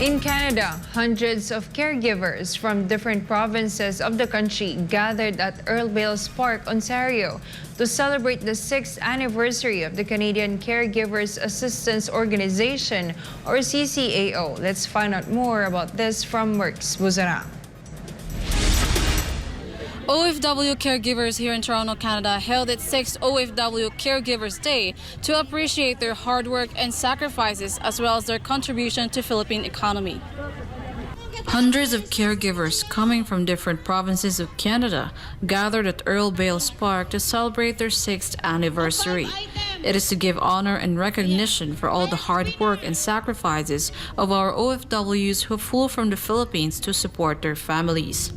In Canada, hundreds of caregivers from different provinces of the country gathered at Earl Bales Park, Ontario, to celebrate the 6th anniversary of the Canadian Caregivers Assistance Organization, or CCAO. Let's find out more about this from Mercx Buzarang. OFW caregivers here in Toronto, Canada held its 6th OFW Caregivers Day to appreciate their hard work and sacrifices as well as their contribution to Philippine economy. Hundreds of caregivers coming from different provinces of Canada gathered at Earl Bales Park to celebrate their 6th anniversary. It is to give honor and recognition for all the hard work and sacrifices of our OFWs who flew from the Philippines to support their families.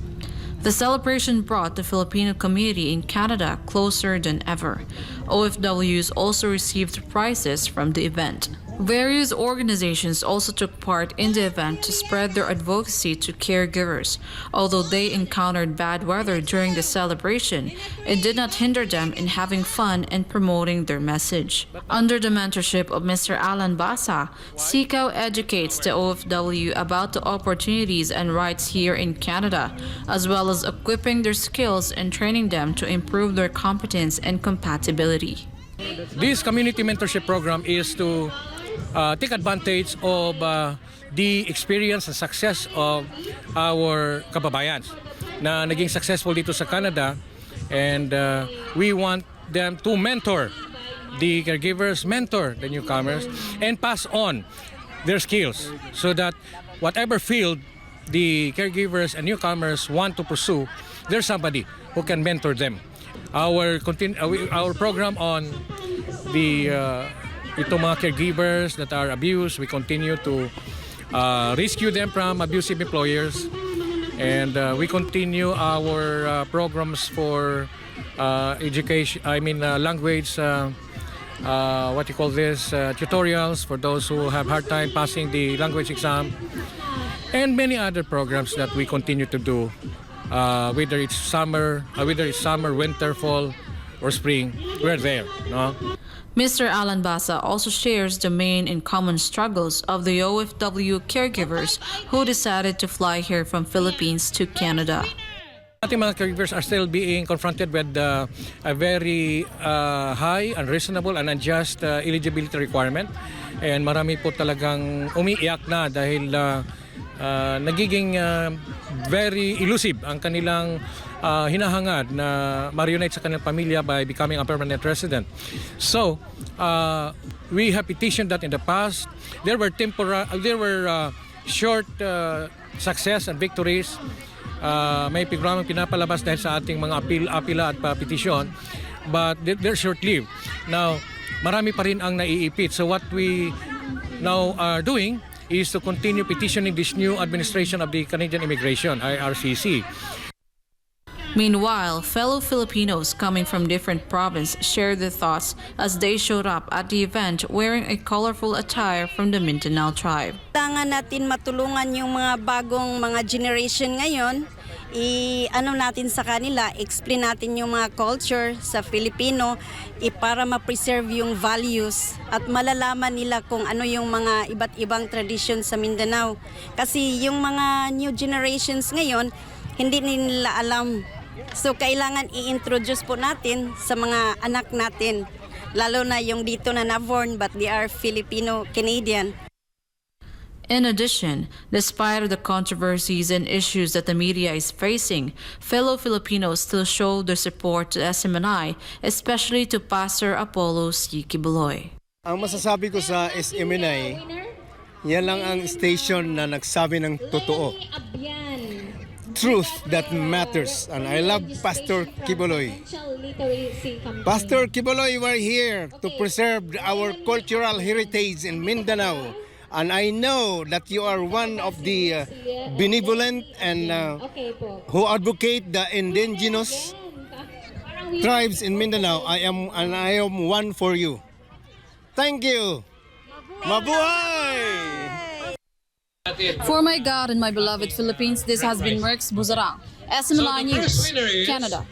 The celebration brought the Filipino community in Canada closer than ever. OFWs also received prizes from the event. Various organizations also took part in the event to spread their advocacy to caregivers. Although they encountered bad weather during the celebration, it did not hinder them in having fun and promoting their message. Under the mentorship of Mr. Earl Basa, CCAO educates the OFW about the opportunities and rights here in Canada, as well as equipping their skills and training them to improve their competence and compatibility. This community mentorship program is to take advantage of the experience and success of our kababayans na naging successful dito sa Canada, and we want them to mentor the caregivers, mentor the newcomers, and pass on their skills so that whatever field the caregivers and newcomers want to pursue, there's somebody who can mentor them. Our program on the itong mga caregivers that are abused, we continue to rescue them from abusive employers, and we continue our programs for education, language, tutorials for those who have hard time passing the language exam, and many other programs that we continue to do, whether it's summer, winter, fall, or spring, we're there. No? Mr. Earl Basa also shares the main and common struggles of the OFW caregivers who decided to fly here from Philippines to Canada. Ating mga caregivers are still being confronted with a very high, unreasonable, and unjust eligibility requirement. And marami po talagang umiiyak na dahil nagiging very elusive ang kanilang hinahangad na ma-reunite sa kanilang pamilya by becoming a permanent resident. So, we have petitioned that in the past. There were short success and victories. May programang pinapalabas dahil sa ating mga apila at petisyon, but they're short-lived. Now, marami pa rin ang naiipit. So what we now are doing is to continue petitioning this new administration of the Canadian Immigration, IRCC. Meanwhile, fellow Filipinos coming from different provinces shared their thoughts as they showed up at the event wearing a colorful attire from the Mindanao tribe. Kailangan natin matulungan yung mga bagong mga generation ngayon. I-ano natin sa kanila, explain natin yung mga culture sa Filipino para ma-preserve yung values at malalaman nila kung ano yung mga iba't ibang tradition sa Mindanao. Kasi yung mga new generations ngayon, hindi nila alam. So kailangan i-introduce po natin sa mga anak natin, lalo na yung dito na na-born but they are Filipino-Canadian. In addition, despite the controversies and issues that the media is facing, fellow Filipinos still show their support to SMNI, especially to Pastor Apollo C. Kibuloy. Ang masasabi ko sa SMNI, yan lang ang station na nagsabi ng totoo. Truth that matters, and I love Pastor Kibuloy. Pastor Kibuloy, we're here to preserve our cultural heritage in Mindanao, and I know that you are one of the benevolent and who advocate the indigenous tribes in Mindanao. I am one for you. Thank you. Mabuhay! For my God and my beloved Philippines, this has been Mercx Buzarang, SMNI News, Canada.